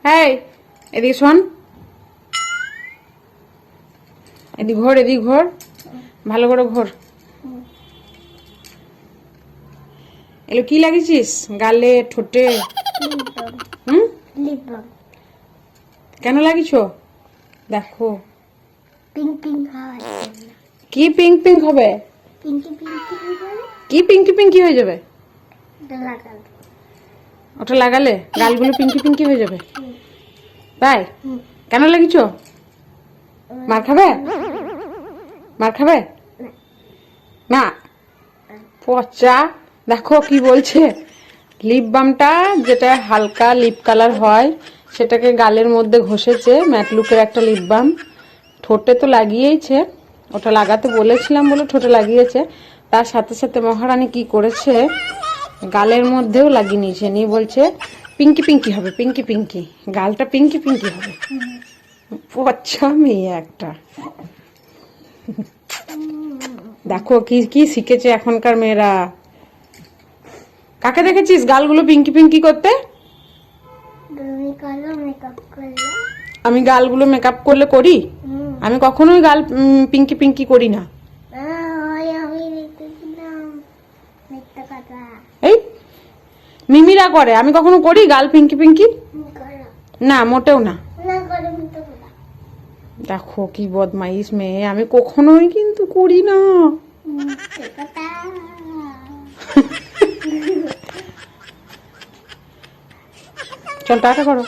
হ্যাঁ, এদিকে শোন, এদিক ঘোর, এদিক ঘোর, ভালো করে ঘোর। এলো কি লাগিয়েছিস গালে, ঠোঁটে? হুম, কেন লাগিয়েছ? দেখো কি পিঙ্ক পিঙ্ক হবে, কি পিঙ্কি পিঙ্কি হয়ে যাবে ওটা লাগালে? গালগুলো পিঙ্কি পিঙ্কি হয়ে যাবে? তাই? কেন লাগিয়েছ? মার খাবে? মার খাবে না? পচা। দেখো কি বলছে, লিপ বামটা যেটা হালকা লিপ কালার হয় সেটাকে গালের মধ্যে ঘষেছে, ম্যাটলুকের একটা লিপ বাম। ঠোঁটে তো লাগিয়েছে, ওটা লাগাতে বলেছিলাম বলে ঠোঁটে লাগিয়েছে। তার সাথে সাথে মহারানী কি করেছে, গালের মধ্যেও লাগিয়ে নিয়েছে, নিয়ে বলছে পিঙ্কি পিঙ্কি হবে, পিঙ্কি পিঙ্কি, গালটা পিঙ্কি পিঙ্কি হবে। পচা মেয়ে একটা। দেখো কি কি শিখেছে এখনকার মেয়েরা। কাকে দেখেছিস গালগুলো পিঙ্কি পিঙ্কি করতে? আমি গালগুলো মেকআপ করলে করি? আমি কখনোই গাল পিঙ্কি পিঙ্কি করি না। এই মিমিরা করে, আমি কখনো করি গাল পিঙ্কি পিঙ্কি? না, মোটেও না। দেখো কি বদমাইশ মেয়ে, আমি কখনোই কিন্তু করি না। চল টাটা করো।